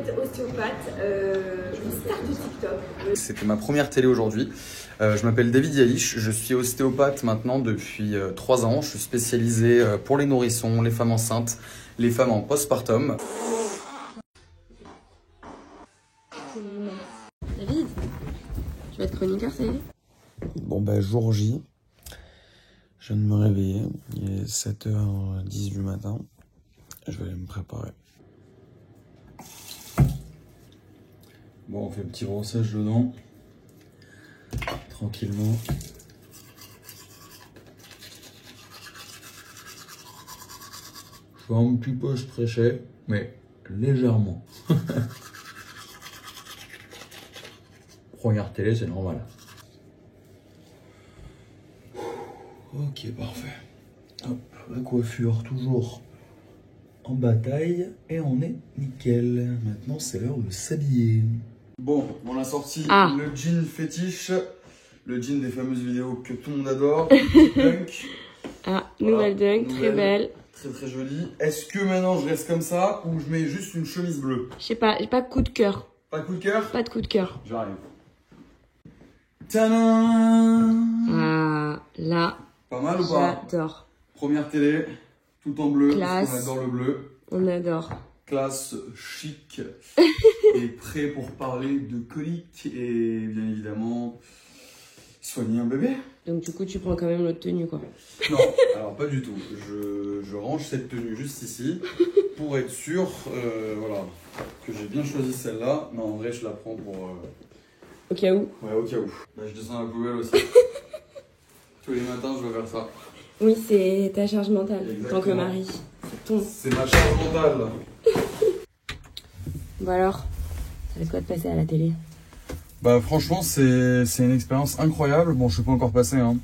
fait ostéopathe, une star de TikTok. C'était ma première télé aujourd'hui. Je m'appelle David Yalish, je suis ostéopathe maintenant depuis 3 ans. Je suis spécialisé pour les nourrissons, les femmes enceintes, les femmes en postpartum. David, tu vas être chroniqueur, ça y est? Bon bah jour J, je viens de me réveiller, il est 7h10 du matin, je vais aller me préparer. Bon, on fait un petit brossage dedans, tranquillement. Je fais un petit peu stretché, mais légèrement. Première télé, c'est normal. Ok, parfait. Hop, la coiffure toujours en bataille et on est nickel. Maintenant, c'est l'heure de s'habiller. Bon, on a sorti le jean fétiche, le jean des fameuses vidéos que tout le monde adore, Dunk. Ah, nouvelle Dunk, très belle. Très très jolie. Est-ce que maintenant je reste comme ça ou je mets juste une chemise bleue? Je sais pas, j'ai pas de coup de cœur. Pas de coup de cœur? Pas de coup de cœur. J'arrive. Tadam! Ah, là. Pas mal ou pas? J'adore. Première télé, tout en bleu, Classe. parce qu'on adore le bleu. On adore. Classe, chic et prêt pour parler de coliques et bien évidemment soigner un bébé. Donc du coup tu prends quand même l'autre tenue quoi. Non, alors pas du tout. Je range cette tenue juste ici pour être sûr voilà, que j'ai bien choisi celle-là. Mais en vrai je la prends pour... Au cas où. Ouais, au cas où. Bah, je descends la poubelle aussi. Tous les matins je vais faire ça. Oui, c'est ta charge mentale en tant que mari. C'est ma charge mentale. Bon alors, ça fait quoi de passer à la télé? Bah franchement c'est une expérience incroyable. Bon je suis pas encore passé hein.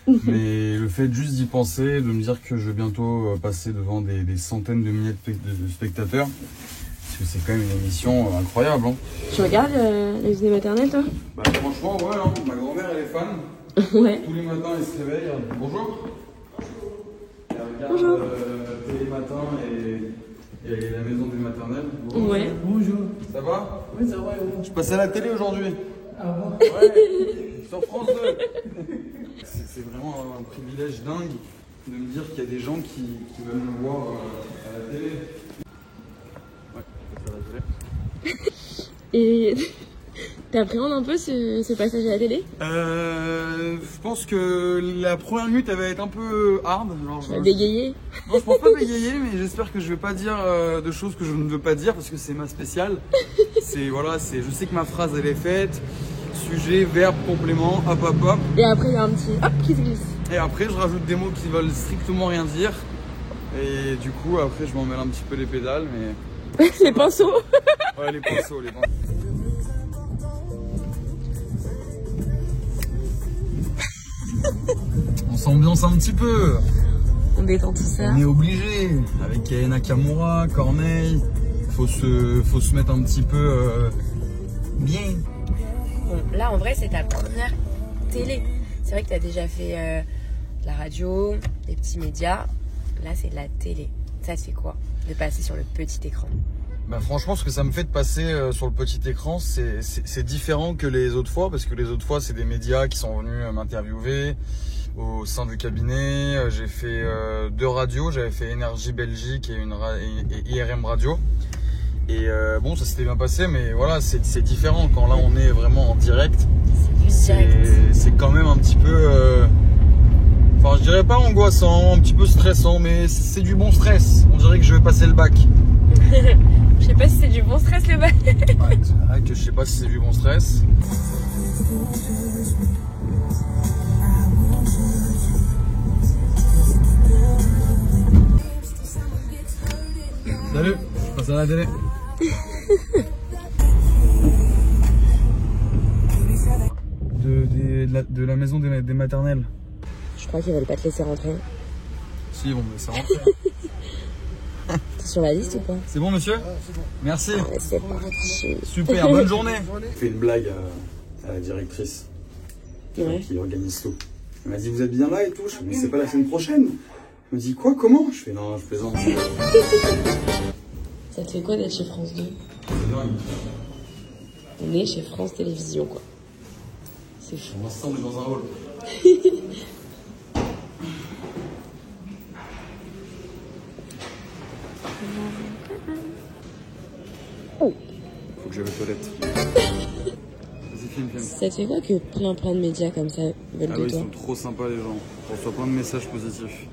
Mais le fait juste d'y penser, de me dire que je vais bientôt passer devant des centaines de milliers de spectateurs, parce que c'est quand même une émission incroyable hein. Tu regardes la visite maternelle toi? Bah franchement ouais hein. Ma grand-mère elle est fan. Ouais. Tous les matins elle se réveille. Bonjour. Elle regarde Bonjour. Télé Matin et la maison des maternelles. Bonjour. Ouais. Bonjour. Ça va? Oui, ça va. Je passe à la télé aujourd'hui. Ah bon? Ouais, sur France 2. C'est vraiment un privilège dingue de me dire qu'il y a des gens qui veulent me voir à la télé. Ouais, je passe à la télé. Et t'appréhendes un peu ce passage à la télé? Je pense que la première minute elle va être un peu hard. Genre, Tu vas bégayer? Non, je pense pas bégayer, mais j'espère que je vais pas dire de choses que je ne veux pas dire parce que c'est ma spéciale. Voilà, je sais que ma phrase elle est faite. Sujet, verbe, complément, hop hop hop. Et après il y a un petit hop qui se glisse. Et après je rajoute des mots qui veulent strictement rien dire. Et du coup après je m'en mêle un petit peu les pédales, mais... Les pinceaux. Ouais, les pinceaux, les pinceaux. On s'ambiance un petit peu. On détend tout ça. On est obligé. Avec Aya Nakamura, Corneille, faut se mettre un petit peu bien. Bon, là en vrai c'est ta première télé. C'est vrai que tu as déjà fait de la radio, des petits médias. Là c'est de la télé. Ça te fait quoi de passer sur le petit écran? Bah franchement ce que ça me fait de passer sur le petit écran c'est différent que les autres fois, parce que les autres fois c'est des médias qui sont venus m'interviewer au sein du cabinet. J'ai fait 2 radios, j'avais fait Énergie Belgique et IRM Radio. Et bon, ça s'était bien passé, mais voilà, c'est différent quand là on est vraiment en direct. C'est quand même un petit peu, enfin je dirais pas angoissant, un petit peu stressant, mais c'est du bon stress. On dirait que je vais passer le bac. Je sais pas si c'est du bon stress le bac. Ouais, c'est vrai que je sais pas si c'est du bon stress. Salut, je passe à la télé. De la maison des maternelles. Je crois qu'ils veulent pas te laisser rentrer. Si, ils vont me laisser rentrer. T'es sur la liste ou pas? C'est bon, monsieur? C'est bon. Merci. Ouais, c'est parti. Super, bonne journée. J'ai fait une blague à la directrice qui organise tout. Elle m'a dit, vous êtes bien là et tout? Je fais, mais c'est pas la semaine prochaine. Elle me dit, quoi, comment? Je fais, non, je plaisante. Ça te fait quoi d'être chez France 2? C'est dingue. On est chez France Télévisions, quoi. C'est fou. On va se dans un hall. Oh. Faut que j'aille aux toilettes. Vas-y, filme. Ça te fait quoi que plein de médias comme ça veulent Ah de oui, ils toi? sont trop sympas les gens. Je reçois plein de messages positifs.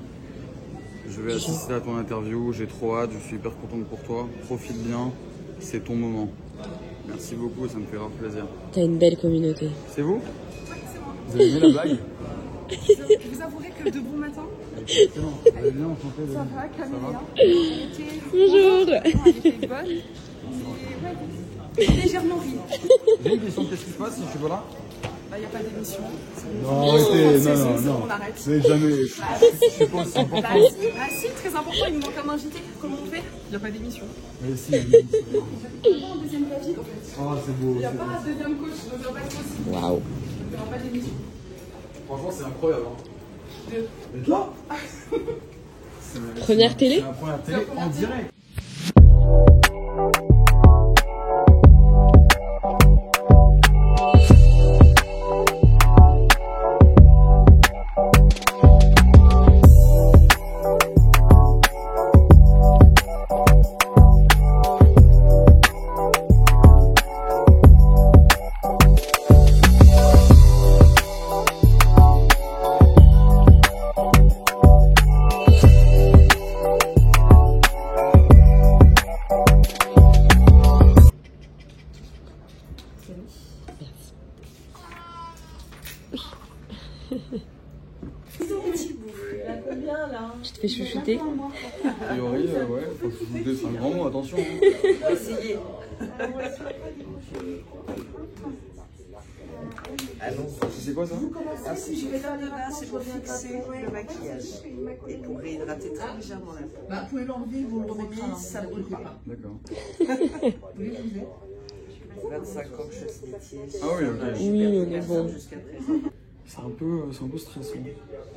Je vais assister à ton interview, j'ai trop hâte, je suis hyper contente pour toi. Profite bien, c'est ton moment. Merci beaucoup, ça me fait grave plaisir. T'as une belle communauté. C'est vous? Vous avez aimé la blague? Vous avouerez que de bon matin. Excellent. Vous allez bien, enchanté. Ça va, Camélia. Bonjour. Elle était bonne. Et ouais, légèrement rire. J'ai une question, qu'est-ce qui se passe si je suis pas là? Bah, il n'y a pas d'émission. Non, arrêtez, non. On arrête. C'est jamais. Je suis pas aussi important. Bah, si, très important, il nous manque un invité. Comment on fait? Il n'y a pas d'émission. Mais si, Il n'y a pas un deuxième David en fait. oh, c'est beau. Il n'y a pas un deuxième coach, donc il n'y aura pas de possible. Waouh. Il n'y aura pas d'émission. Franchement, c'est incroyable. Deux. Et toi? Première télé? C'est la première télé en direct. Tu te fais chouchouter? A priori, ouais, faut se douter, c'est un grand mot, attention. Essayez. C'est quoi ça? Je vais faire de bain, c'est pour fixer le maquillage et pour réhydrater très légèrement la peau. Bah, vous pouvez l'enlever, vous le remettrez, ça ne brûle pas. D'accord. 25 ans que je fais ce métier. Ah oui, ok. Oui, on est bon. Jusqu'à présent. C'est un peu stressant.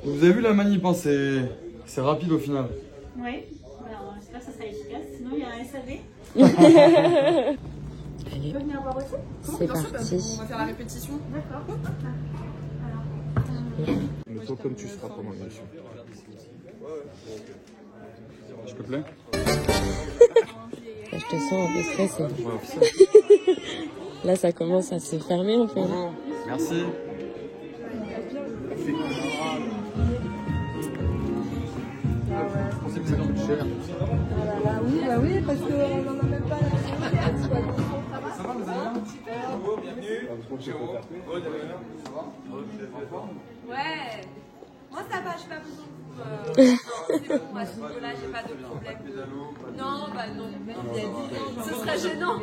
Vous avez vu la manip, hein, c'est rapide au final. Oui, alors j'espère que ça sera efficace. Sinon, il y a un SAV. Allez, Tu veux venir voir aussi? c'est parti. On va faire la répétition. D'accord. Toi comme tu seras pendant l'émission. Je te plaît? Là, je te sens un peu stressé. Ouais, officiel. Là, ça commence à se fermer un peu. Bonjour, merci. C'est que ça coûte cher. Oui, parce qu'on n'en a même pas la Ça va, vous allez bien? Bienvenue. Ouais, moi ça va, j'ai pas besoin de vous. C'est bon, à ce niveau-là, j'ai pas de problème. Non, bah non, ce serait gênant.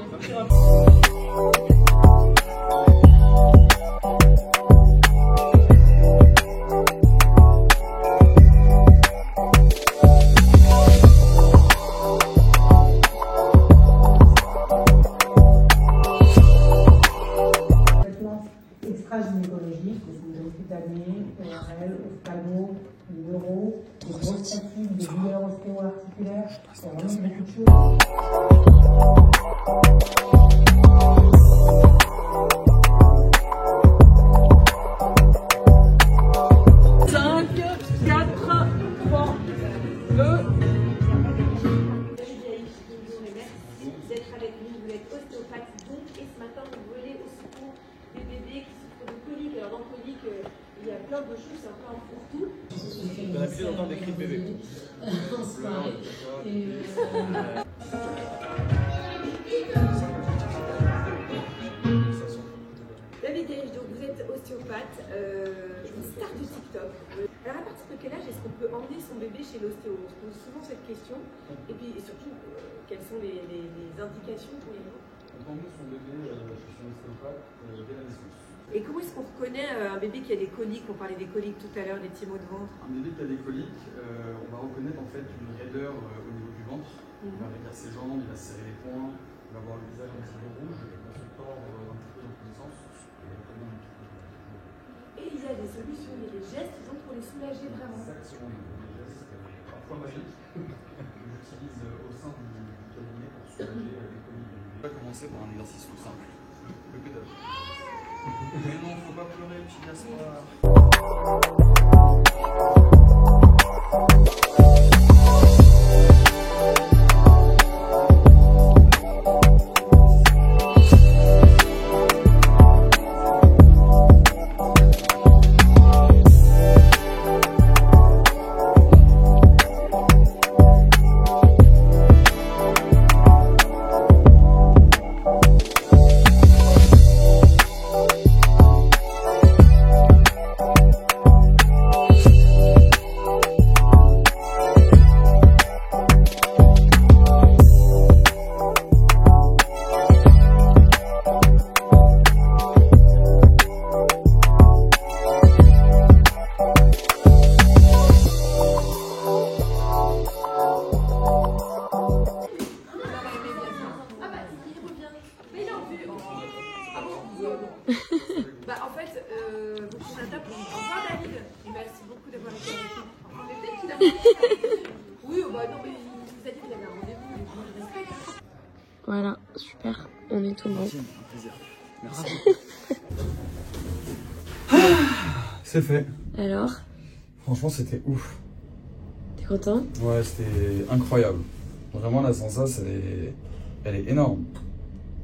Extra-gynécologique, des cutanées, ORL, ophtalmo, neuro, des grosses fatigues, des douleurs ostéo-articulaires, c'est vraiment beaucoup de choses. D'être avec nous, vous êtes ostéopathe donc, et ce matin vous venez au secours des bébés qui souffrent de coliques. Alors dans colique, il y a plein de choses, c'est un peu un fourre-tout. On a l'habitude d'entendre des cris de bébé. David Gage, donc vous êtes ostéopathe, une star du TikTok. Alors à partir de quel âge est-ce qu'on peut emmener son bébé chez l'ostéo? On se pose souvent cette question. Et puis et surtout, quelles sont les indications pour les enfants? On peut emmener son bébé chez son ostéopathe dès la naissance. Et comment est-ce qu'on reconnaît un bébé qui a des coliques? On parlait des coliques tout à l'heure, des petits maux de ventre. Un bébé qui a des coliques, on va reconnaître en fait une raideur au niveau du ventre. Il va réduire ses jambes, il va serrer les poings, il va avoir le visage un petit peu rouge, il va se tordre un petit peu dans tous les sens. Et il y a des solutions, il y a des gestes donc pour les soulager vraiment. Exactement, des gestes poids magique que j'utilise au sein du cabinet pour soulager les colliers. On va commencer par un exercice tout simple, le pédalage. Mais non, faut pas pleurer, petit Gaspard. Bah en fait, vous prenez la table pour au revoir David. Merci beaucoup d'avoir été avec nous. Mais peut-être qu'il a oui, bah non, mais il vous a dit qu'il avait un rendez-vous, mais je respecte. Voilà, super. On est tout le monde. Plaisir. Merci. C'est fait. Alors, Franchement, c'était ouf. t'es content? Ouais, c'était incroyable. Vraiment, la sensation, elle est énorme.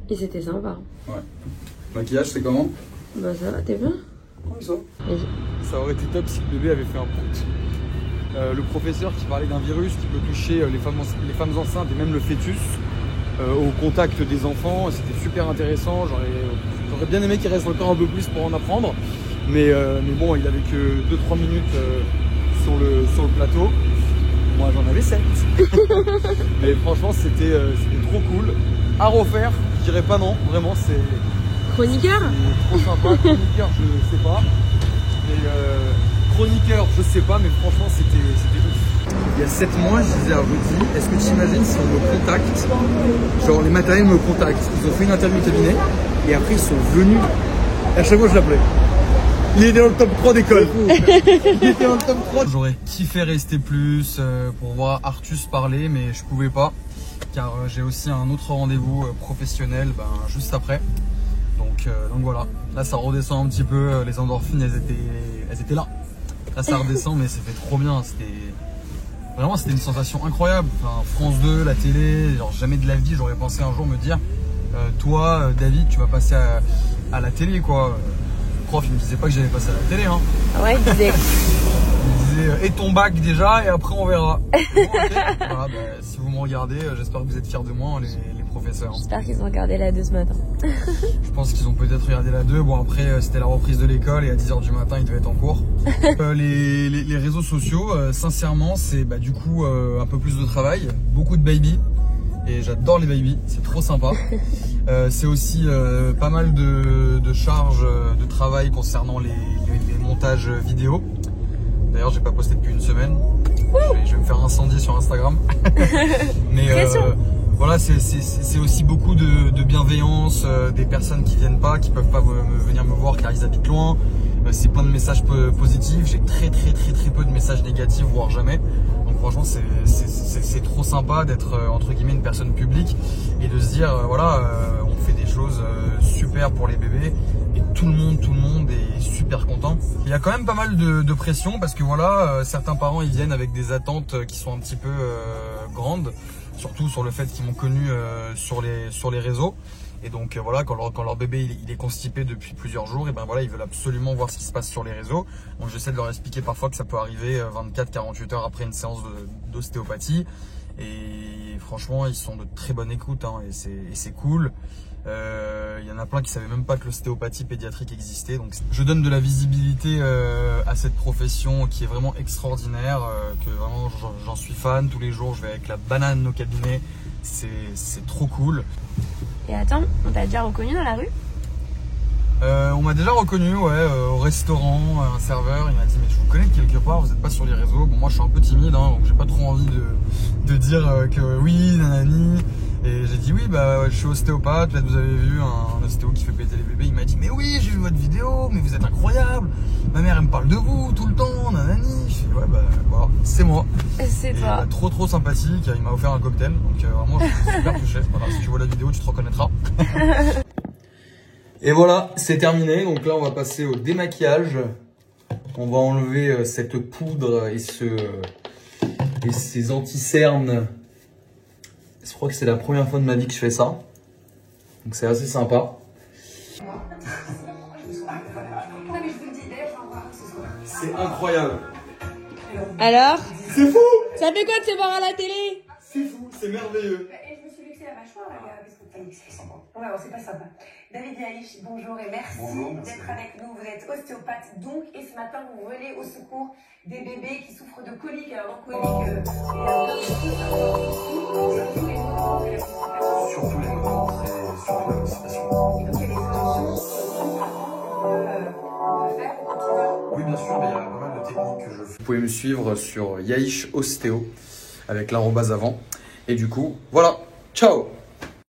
Et c'était sympa. Ouais. Maquillage, c'est comment? Bah ça va, t'es bien? Comment ça? Vas-y. Ça aurait été top si le bébé avait fait un prout. Le professeur qui parlait d'un virus qui peut toucher les femmes enceintes et même le fœtus au contact des enfants, c'était super intéressant. J'aurais bien aimé qu'il reste encore un peu plus pour en apprendre. Mais bon, il avait que 2-3 minutes sur le plateau. Moi j'en avais 7. Mais franchement c'était trop cool. À refaire, je dirais pas non, vraiment c'est Chroniqueur? trop sympa. Chroniqueur je sais pas. Mais chroniqueur je sais pas, mais franchement c'était ouf. Il y a 7 mois je disais à Rudy, est-ce que tu imagines si on me contacte, genre les maternels me contactent, ils ont fait une interview au cabinet et après ils sont venus, et à chaque fois je l'appelais. Il était dans le top 3 d'école. Il était dans le top 3. J'aurais kiffé rester plus pour voir Artus parler, mais je pouvais pas. Car j'ai aussi un autre rendez-vous professionnel juste après. Donc voilà. Là ça redescend un petit peu. Les endorphines elles étaient là. Là ça redescend, mais c'était trop bien. C'était une sensation incroyable. Enfin, France 2, la télé, genre jamais de la vie j'aurais pensé un jour me dire toi David tu vas passer à la télé quoi. Le prof il me disait pas que j'allais passer à la télé hein. Ouais, il disait. Il disait et ton bac déjà et après on verra. Bon, okay. Voilà, si vous me regardez, j'espère que vous êtes fiers de moi les professeurs. J'espère qu'ils ont regardé la 2 ce matin. Je pense qu'ils ont peut-être regardé la 2. Bon après c'était la reprise de l'école et à 10h du matin ils devaient être en cours. Les réseaux sociaux, sincèrement c'est du coup un peu plus de travail, beaucoup de baby. Et j'adore les baby, c'est trop sympa. C'est aussi pas mal de charges de travail concernant les montages vidéo. D'ailleurs j'ai pas posté depuis une semaine. Je vais me faire incendier sur Instagram. Mais voilà, c'est aussi beaucoup de bienveillance, des personnes qui viennent pas, qui peuvent pas venir me voir car ils habitent loin. C'est plein de messages positifs. J'ai très peu de messages négatifs, voire jamais. Donc franchement c'est trop sympa d'être entre guillemets une personne publique et de se dire voilà on fait des choses super pour les bébés et tout le monde est super content. Il y a quand même pas mal de pression parce que voilà certains parents ils viennent avec des attentes qui sont un petit peu grandes, surtout sur le fait qu'ils m'ont connu sur les réseaux. Et donc voilà, quand leur bébé il est constipé depuis plusieurs jours, et voilà, ils veulent absolument voir ce qui se passe sur les réseaux. Donc j'essaie de leur expliquer parfois que ça peut arriver 24-48 heures après une séance d'ostéopathie. Et franchement, ils sont de très bonne écoute hein, et c'est cool. Il y en a plein qui savaient même pas que l'ostéopathie pédiatrique existait. Donc je donne de la visibilité à cette profession qui est vraiment extraordinaire, que vraiment j'en suis fan. Tous les jours, je vais avec la banane au cabinet. C'est trop cool. Et attends, on t'a déjà reconnu dans la rue? On m'a déjà reconnu, ouais, au restaurant, un serveur, il m'a dit mais je vous connais de quelque part, vous n'êtes pas sur les réseaux. Bon moi je suis un peu timide, hein, donc j'ai pas trop envie de dire que oui, nanani. Et j'ai dit oui, bah je suis ostéopathe, peut-être vous avez vu un ostéo qui fait péter les bébés. Il m'a dit mais oui, j'ai vu votre vidéo, mais vous êtes incroyable. Ma mère elle me parle de vous tout le temps, nanani. Je fais ouais bah voilà, c'est moi. C'est toi. Trop sympathique, il m'a offert un cocktail, donc vraiment je suis super touché. Voilà, si tu vois la vidéo tu te reconnaîtras. Et voilà, c'est terminé, donc là on va passer au démaquillage. On va enlever cette poudre et ces anti-cernes. Je crois que c'est la première fois de ma vie que je fais ça. Donc c'est assez sympa. C'est incroyable. Alors? C'est fou! Ça fait quoi de se voir à la télé? C'est fou, c'est merveilleux. Et je me suis vexée la mâchoire, les gars, parce que c'est sympa. Ouais, c'est pas sympa. David Yaïch, bonjour et merci d'être avec nous. Vous êtes ostéopathe donc, et ce matin vous venez au secours des bébés qui souffrent de coliques. Alors, coliques, Surtout les moments, c'est surtout la constipation. et donc il y a des solutions qu'on peut faire au quotidien. Oui, bien sûr, mais il y a pas mal de techniques que je fais. Vous pouvez me suivre sur Yaïch Ostéo avec l'arrobase avant. Et du coup, voilà. Ciao!